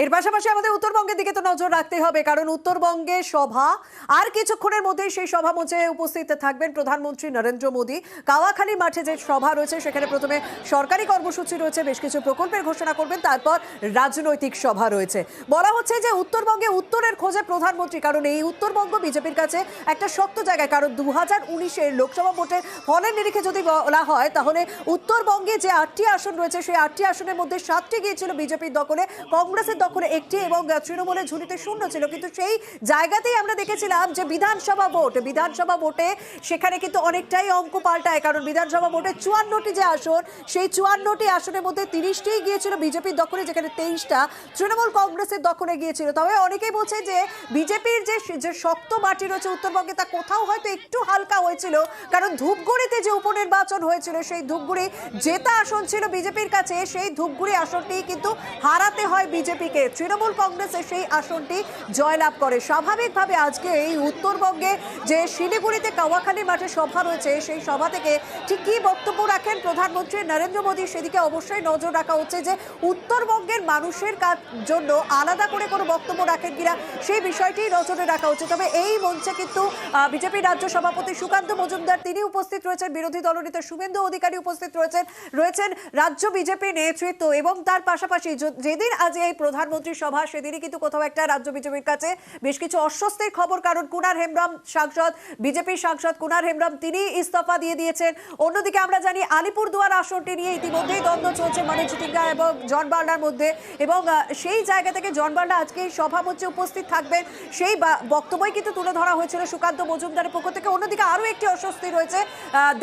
এর পাশাপাশি আমাদের উত্তরবঙ্গের দিকে তো নজর রাখতে হবে, কারণ উত্তরবঙ্গে সভা আর কিছুক্ষণের মধ্যেই সেই সভা মঞ্চে উপস্থিত থাকবেন প্রধানমন্ত্রী নরেন্দ্র মোদী। কাওয়াখালী মাঠে যে সভা রয়েছে সেখানে প্রথমে সরকারি কর্মসূচি রয়েছে, বেশ কিছু প্রকল্পের ঘোষণা করবেন, তারপর রাজনৈতিক সভা রয়েছে। বলা হচ্ছে যে উত্তরবঙ্গে উত্তরের খোঁজে প্রধানমন্ত্রী, কারণ এই উত্তরবঙ্গ বিজেপির কাছে একটা শক্ত জায়গায়। কারণ 2019-এর লোকসভা ভোটের ফলের নিরিখে যদি বলা হয় তাহলে উত্তরবঙ্গে যে 8টি আসন রয়েছে সেই 8টি আসনের মধ্যে 7টি গিয়েছিল বিজেপির দখলে, কংগ্রেসের দখলে একটি এবং তৃণমূলের ঝুলিতে শূন্য ছিল। কিন্তু সেই জায়গাতেই আমরা দেখেছিলাম যে বিধানসভা ভোটে সেখানে কিন্তু অনেকটাই অঙ্ক পাল্টায়, কারণ বিধানসভা ভোটে 54টি যে আসন, সেই 54টি আসনের মধ্যে 30টিই গিয়েছিল বিজেপির দখলে, যেখানে 23টা তৃণমূল কংগ্রেসের দখলে গিয়েছিল। তবে অনেকেই বলছে যে বিজেপির যে শক্ত মাটি রয়েছে উত্তরবঙ্গে তা কোথাও হয়তো একটু হালকা হয়েছিল, কারণ ধূপগুড়িতে যে উপনির্বাচন হয়েছিল সেই ধূপগুড়ি জেতা আসন ছিল বিজেপির কাছে, সেই ধূপগুড়ি আসনটি কিন্তু হারাতে হয় বিজেপিকে। তৃণমূল কংগ্রেসের সেই আসনটি জয়লাভ করে। স্বাভাবিকভাবে আজকে এই উত্তরবঙ্গে যে শিলিগুড়িতে কাওয়াখালী মাঠে সভা রয়েছে সেই সভা থেকে ঠিক কী বক্তব্য রাখেন প্রধানমন্ত্রী নরেন্দ্র মোদী, সেদিকে অবশ্যই নজর রাখা হচ্ছে যে উত্তরবঙ্গের মানুষের জন্য আলাদা করে কোনো বক্তব্য রাখেন কিনা সেই বিষয়টি নজরে রাখা হচ্ছে। তবে এই মঞ্চে কিন্তু বিজেপি রাজ্য সভাপতি সুকান্ত মজুমদার তিনি উপস্থিত রয়েছেন, বিরোধী দলনেতা শুভেন্দু অধিকারী উপস্থিত রয়েছেন রাজ্য বিজেপি নেতৃত্ব, এবং তার পাশাপাশি যেদিন আজ এই প্রধানমন্ত্রী সভা সেদিনই কিন্তু কোথাও একটা রাজ্য বিজেপির কাছে বেশ কিছু অস্বস্তির খবর, কারণ কুনার হেমব্রম বিজেপির সাংসদ কুনার হেমব্রম তিনি ইস্তফা দিয়ে দিয়েছেন। অন্যদিকে আমরা জানি আলিপুরদুয়ার আসনটি নিয়ে ইতিমধ্যেই দ্বন্দ্ব চলছে মনোজ ঝিটিঙ্গা এবং জন বার্লার মধ্যে, এবং সেই জায়গা থেকে জন বার্লা আজকে এই সভা মঞ্চে উপস্থিত থাকবেন, সেই বক্তব্যই কিন্তু তুলে ধরা হয়েছিল সুকান্ত মজুমদারের পক্ষ থেকে। অন্যদিকে আরও একটি অস্বস্তি রয়েছে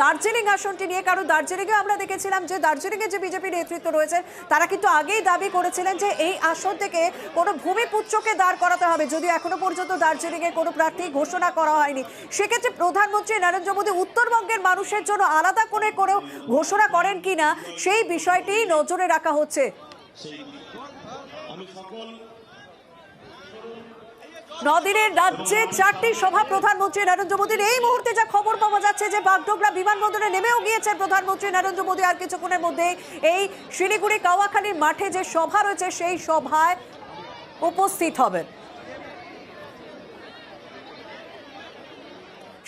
দার্জিলিং আসনটি নিয়ে, কারণ দার্জিলিংয়ে আমরা দেখেছিলাম যে দার্জিলিংয়ে যে বিজেপি নেতৃত্ব রয়েছেন তারা কিন্তু আগেই দাবি করেছিলেন যে এই আসন থেকে কোনো ভূমিপুত্রকে দাঁড় করাতে হবে, যদিও এখনো পর্যন্ত দার্জিলিংয়ে কোনো প্রার্থী ঘোষণা করা হয়নি। সেক্ষেত্রে প্রধানমন্ত্রী নরেন্দ্র মোদী উত্তরবঙ্গের মানুষের জন্য আলাদা করে করেও ঘোষণা করেন কিনা সেই বিষয়টি নজরে রাখা হচ্ছে। নদিনের রাজ্যে 4টি সভা প্রধানমন্ত্রী নরেন্দ্র মোদীর। এই মুহূর্তে যা খবর পাওয়া যাচ্ছে যে বাগডোগরা বিমানবন্দরে নেমেও গিয়েছেন প্রধানমন্ত্রী নরেন্দ্র মোদী, আর কিছুক্ষণের মধ্যে এই শিলিগুড়ি কাওয়াখালীর মাঠে যে সভা রয়েছে সেই সভায় উপস্থিত হবেন।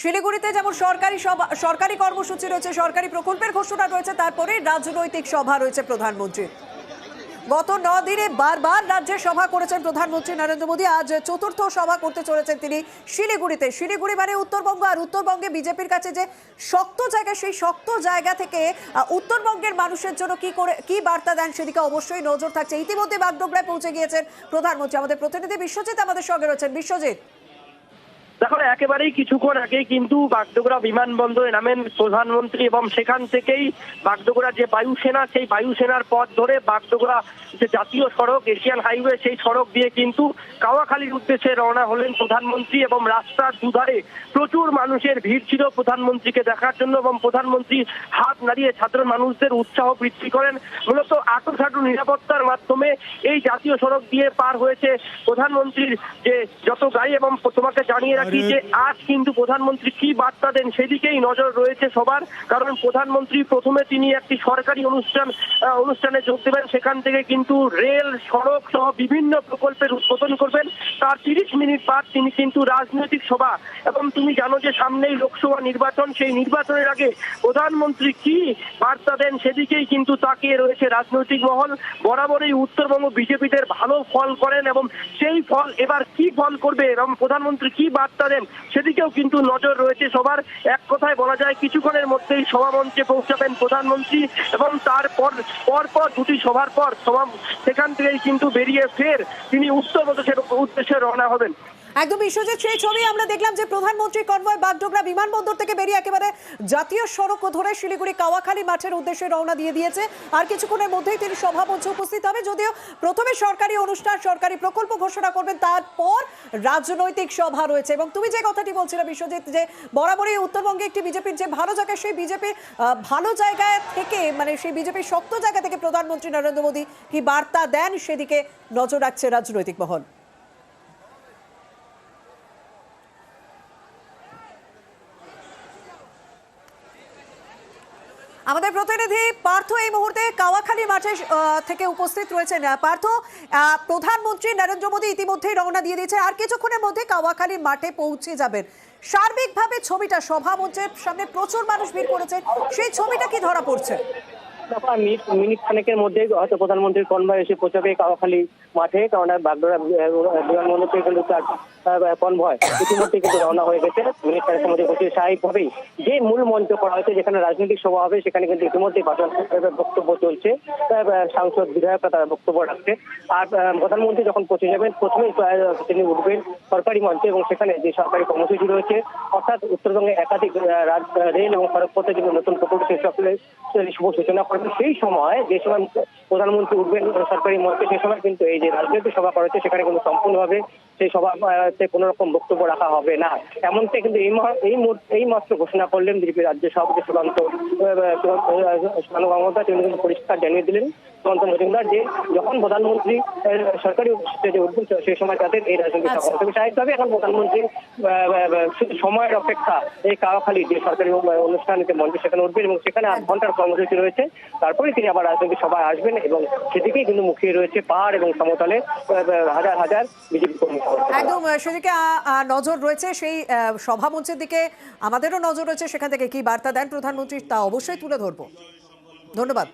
শিলিগুড়িতে যেমন সরকারি কর্মসূচি রয়েছে, সরকারি প্রকল্পের ঘোষণা রয়েছে, তারপরে রাজনৈতিক সভা রয়েছে প্রধানমন্ত্রী। গত 9 দিনে বারবার রাজ্যে সভা করেছেন প্রধানমন্ত্রী নরেন্দ্র মোদী। আজ চতুর্থ সভা করতে চলেছেন তিনি শিলিগুড়িতে। শিলিগুড়ি মানে উত্তরবঙ্গ, আর উত্তরবঙ্গে বিজেপির কাছে যে শক্ত জায়গা, সেই শক্ত জায়গা থেকে উত্তরবঙ্গের মানুষের জন্য কি বার্তা দেন সেদিকে অবশ্যই নজর থাকছে। ইতিমধ্যে বাগডোগরায় পৌঁছে গিয়েছেন প্রধানমন্ত্রী। আমাদের প্রতিনিধি বিশ্বজিৎ আমাদের সঙ্গে রয়েছেন। বিশ্বজিৎ, দেখো একেবারেই কিছুক্ষণ আগেই কিন্তু বাগডোগরা বিমানবন্দরে নামেন প্রধানমন্ত্রী, এবং সেখান থেকেই বাগডোগরা যে বায়ুসেনা, সেই বায়ুসেনার পথ ধরে বাগডোগরা যে জাতীয় সড়ক এশিয়ান হাইওয়ে, সেই সড়ক দিয়ে কিন্তু কাওয়াখালীর উদ্দেশ্যে রওনা হলেন প্রধানমন্ত্রী। এবং রাস্তার দুধারে প্রচুর মানুষের ভিড় ছিল প্রধানমন্ত্রীকে দেখার জন্য, এবং প্রধানমন্ত্রী হাত নাড়িয়ে সাধারণ মানুষদের উৎসাহ বৃদ্ধি করেন। মূলত আঁটুসাঁটু নিরাপত্তার মাধ্যমে এই জাতীয় সড়ক দিয়ে পার হয়েছে প্রধানমন্ত্রীর যে যত গাড়ি। এবং তোমাকে জানিয়ে রাখি যে আজ কিন্তু প্রধানমন্ত্রী কি বার্তা দেন সেদিকেই নজর রয়েছে সবার, কারণ প্রধানমন্ত্রী প্রথমে তিনি একটি সরকারি অনুষ্ঠানে যোগ দেবেন, সেখান থেকে কিন্তু রেল, সড়ক সহ বিভিন্ন প্রকল্পের উদ্বোধন করবেন। তার 30 মিনিট বাদ তিনি কিন্তু রাজনৈতিক সভা, এবং তুমি জানো যে সামনেই লোকসভা নির্বাচন, সেই নির্বাচনের আগে প্রধানমন্ত্রী কি বার্তা দেন সেদিকেই কিন্তু তাকিয়ে রয়েছে রাজনৈতিক মহল। বরাবরই উত্তরবঙ্গ বিজেপিদের ভালো ফল করেন, এবং সেই ফল এবার কি ফল করবে এবং প্রধানমন্ত্রী কি বার্তা দেন সেদিকেও কিন্তু নজর রয়েছে সবার। এক কথায় বলা যায় কিছুক্ষণের মধ্যেই সভামঞ্চে পৌঁছাবেন প্রধানমন্ত্রী, এবং তারপর দুটি সভার পর সেখান থেকেই কিন্তু বেরিয়ে ফের তিনি উত্তরপ্রদেশের উদ্দেশ্যে রওনা হবেন। একদম বিশ্বজিৎ, সেই ছবি আমরা দেখলাম যে প্রধানমন্ত্রী কনভয় বাগডোগরা বিমানবন্দর থেকে বেরিয়ে একেবারে জাতীয় সড়ক ধরে শিলিগুড়ি কাওয়াখালী মাঠের উদ্দেশ্যে রওনা দিয়ে দিয়েছে। আর কিছুক্ষণের মধ্যেই তিনি সভা মঞ্চে উপস্থিত হবে, যদিও প্রথমে সরকারি অনুষ্ঠান, সরকারি প্রকল্প ঘোষণা করবেন, তারপর রাজনৈতিক সভা রয়েছে। এবং তুমি যে কথাটি বলছিলে বিশ্বজিৎ, যে বরাবরই উত্তরবঙ্গে একটি বিজেপির যে ভালো জায়গা, সেই বিজেপির ভালো জায়গা থেকে, মানে সেই বিজেপির শক্ত জায়গা থেকে প্রধানমন্ত্রী নরেন্দ্র মোদী কি বার্তা দেন সেদিকে নজর রাখছে রাজনৈতিক মহল। আমাদের প্রতিনিধি পার্থ এই মুহূর্তে কাওয়াখালী কাওয়াখালী মাঠে থেকে উপস্থিত রয়েছেন পার্থ। প্রধানমন্ত্রী নরেন্দ্র মোদী ইতিমধ্যেই রওনা দিয়ে দিয়েছে, আর কিছুক্ষণের মধ্যে কাওয়াখালী মাঠে পৌঁছে যাবেন। সার্বিকভাবে ছবিটা, সভা মঞ্চের সামনে প্রচুর মানুষ ভিড় করেছে, সেই ছবিটা কি ধরা পড়ছে? মিনিট খানেকের মধ্যে হয়তো প্রধানমন্ত্রীর কনভয় এসে পৌঁছাবে কাওয়াখালী মাঠে, কারণ বাগডোরা বিমানবন্দর থেকে কিন্তু কনভয় ইতিমধ্যে কিন্তু রওনা হয়ে গেছে। মিনিট খানেকের মধ্যে পৌঁছে স্বাভাবিকভাবেই যে মূল মঞ্চ করা হয়েছে, যেখানে রাজনৈতিক সভা হবে, সেখানে কিন্তু ইতিমধ্যে বক্তব্য চলছে, সাংসদ বিধায়করা তারা বক্তব্য রাখছে। আর প্রধানমন্ত্রী যখন পৌঁছে যাবেন, প্রথমেই তিনি উঠবেন সরকারি মঞ্চে, এবং সেখানে যে সরকারি কর্মসূচি রয়েছে, অর্থাৎ উত্তরবঙ্গে একাধিক রেল এবং সড়ক পথে কিন্তু নতুন প্রকল্প শুভ সূচনা করবেন। সেই সময় যে সময় প্রধানমন্ত্রী উঠবেন সরকারি মঞ্চে, সেই সময় কিন্তু এই যে রাজনৈতিক সভা করা হচ্ছে, সেখানে কিন্তু সম্পূর্ণভাবে সেই সভাতে কোনো রকম বক্তব্য রাখা হবে না, এমনটাই কিন্তু এই মাত্র ঘোষণা করলেন বিজেপি রাজ্য সভাপতি সুকান্ত গঙ্গোপাধ্যায়। তিনি কিন্তু পরিষ্কার জানিয়ে দিলেন সুকান্ত মজুমদার যে যখন প্রধানমন্ত্রী সরকারি স্টেজে উঠবেন সেই সময় তাদের এই রাজনৈতিক সভা হবে। স্বাভাবিকভাবে এখন প্রধানমন্ত্রী সময়ের অপেক্ষা এই কাওয়াখালী যে সরকারি অনুষ্ঠানিত মঞ্চ, সেখানে উঠবেন এবং সেখানে 8 ঘন্টার কর্মসূচি রয়েছে। তারপরে তিনি আবার রাজনৈতিক সভায় আসবেন এবং সেদিকেই কিন্তু মুখিয়ে রয়েছে পাহাড় এবং সমতলে হাজার হাজার বিজেপি কর্মী। একদম সেদিকে নজর রয়েছে, সেই সভা মঞ্চের দিকে আমাদেরও নজর রয়েছে। সেখান থেকে কি বার্তা দেন প্রধানমন্ত্রী তা অবশ্যই তুলে ধরবো। ধন্যবাদ।